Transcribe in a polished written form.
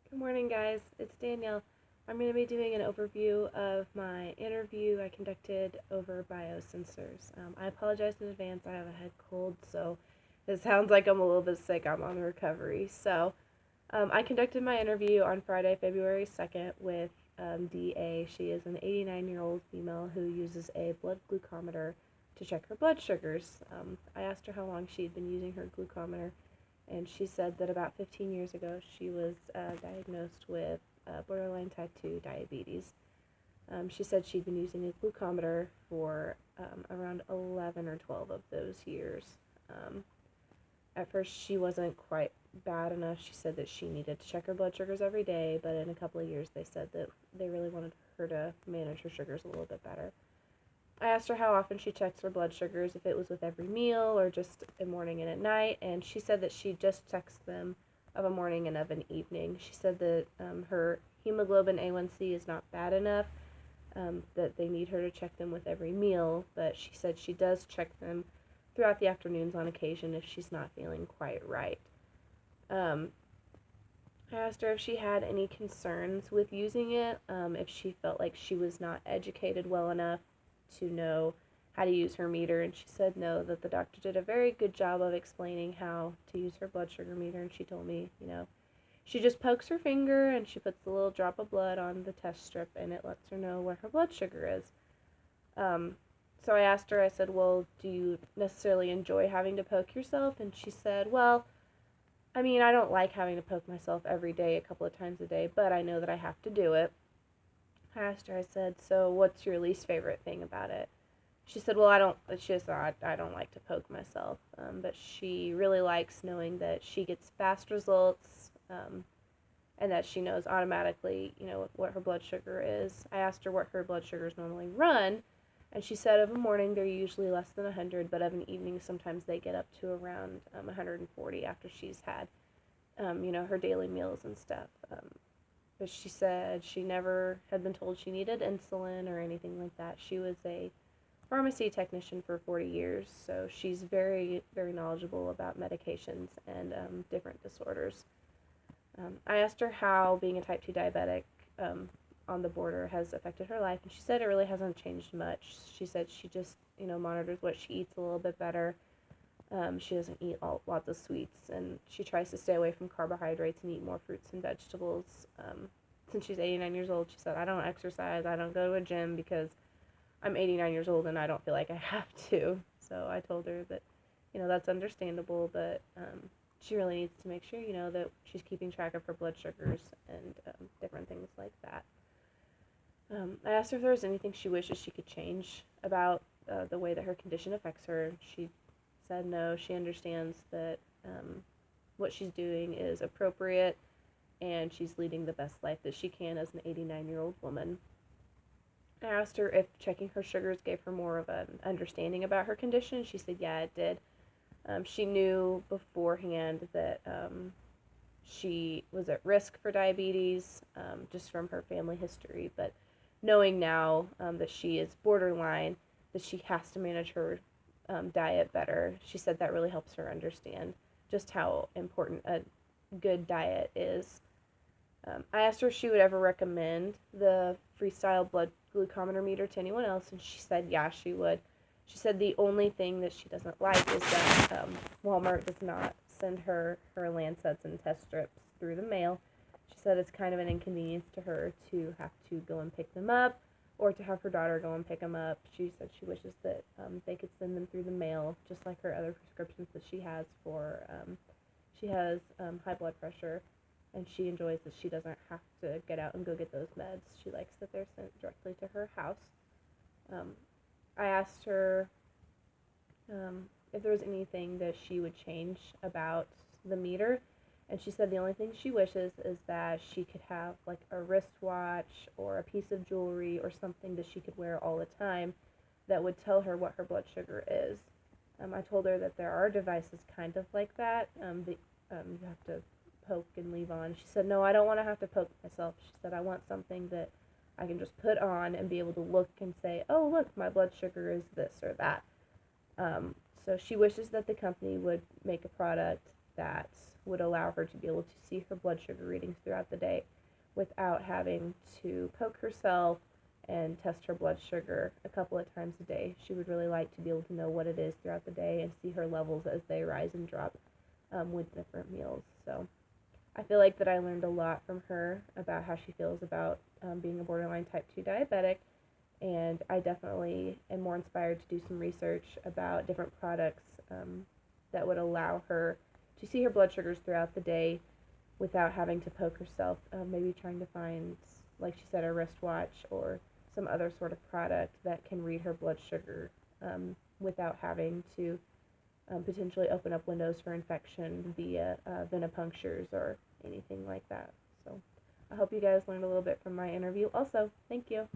Good morning, guys. It's Danielle. I'm going to be doing an overview of my interview I conducted over biosensors. I apologize in advance. I have a head cold, so it sounds like I'm a little bit sick. I'm on recovery. I conducted my interview on Friday, February 2nd with DA. She is an 89-year-old female who uses a blood glucometer to check her blood sugars. I asked her how long she'd been using her glucometer, and she said that about 15 years ago she was diagnosed with borderline type 2 diabetes. She said she'd been using a glucometer for around 11 or 12 of those years. At first, she wasn't quite bad enough. She said that she needed to check her blood sugars every day, but in a couple of years, they said that they really wanted her to manage her sugars a little bit better. I asked her how often she checks her blood sugars, if it was with every meal or just a morning and at night, and she said that she just checks them of a morning and of an evening. She said that her hemoglobin A1C is not bad enough, that they need her to check them with every meal, but she said she does check them throughout the afternoons on occasion if she's not feeling quite right. I asked her if she had any concerns with using it, if she felt like she was not educated well enough to know how to use her meter, and she said no, that the doctor did a very good job of explaining how to use her blood sugar meter, and she told me, she just pokes her finger and she puts a little drop of blood on the test strip and it lets her know where her blood sugar is. So I asked her, I said, well, do you necessarily enjoy having to poke yourself? And she said, well, I don't like having to poke myself every day, a couple of times a day, but I know that I have to do it. I asked her, I said, so what's your least favorite thing about it? She said, well, I don't like to poke myself, but she really likes knowing that she gets fast results, and that she knows automatically, what her blood sugar is. I asked her what her blood sugars normally run, and she said of a morning they're usually less than 100, but of an evening sometimes they get up to around 140 after she's had, her daily meals and stuff. But she said she never had been told she needed insulin or anything like that. She was a pharmacy technician for 40 years, so she's very, very knowledgeable about medications and different disorders. I asked her how being a type 2 diabetic on the border has affected her life, and she said it really hasn't changed much. She said she just, monitors what she eats a little bit better. She doesn't eat lots of sweets, and she tries to stay away from carbohydrates and eat more fruits and vegetables. Since she's 89 years old, she said, I don't exercise, I don't go to a gym because I'm 89 years old and I don't feel like I have to. So I told her that, that's understandable, but she really needs to make sure, that she's keeping track of her blood sugars and different things like that. I asked her if there was anything she wishes she could change about the way that her condition affects her. She said no. She understands that what she's doing is appropriate and she's leading the best life that she can as an 89-year-old woman. I asked her if checking her sugars gave her more of an understanding about her condition. She said, yeah, it did. She knew beforehand that she was at risk for diabetes just from her family history, but knowing now that she is borderline, that she has to manage her diet better, she said that really helps her understand just how important a good diet is. I asked her if she would ever recommend the Freestyle blood glucometer meter to anyone else, and she said yeah, she would. She said the only thing that she doesn't like is that Walmart does not send her Lancets and test strips through the mail. She said it's kind of an inconvenience to her to have to go and pick them up or to have her daughter go and pick them up. She said she wishes that they could send them through the mail, just like her other prescriptions that she has for, she has high blood pressure, and she enjoys that she doesn't have to get out and go get those meds. She likes that they're sent directly to her house. I asked her if there was anything that she would change about the meter, and she said the only thing she wishes is that she could have like a wristwatch or a piece of jewelry or something that she could wear all the time that would tell her what her blood sugar is. I told her that there are devices kind of like that that you have to poke and leave on. She said, no, I don't want to have to poke myself. She said, I want something that I can just put on and be able to look and say, oh, look, my blood sugar is this or that. So she wishes that the company would make a product that would allow her to be able to see her blood sugar readings throughout the day without having to poke herself and test her blood sugar a couple of times a day. She would really like to be able to know what it is throughout the day and see her levels as they rise and drop with different meals. So I feel like that I learned a lot from her about how she feels about being a borderline type 2 diabetic, and I definitely am more inspired to do some research about different products that would allow her to see her blood sugars throughout the day without having to poke herself, maybe trying to find, like she said, a wristwatch or some other sort of product that can read her blood sugar without having to potentially open up windows for infection via venipunctures or anything like that. So I hope you guys learned a little bit from my interview. Also, thank you.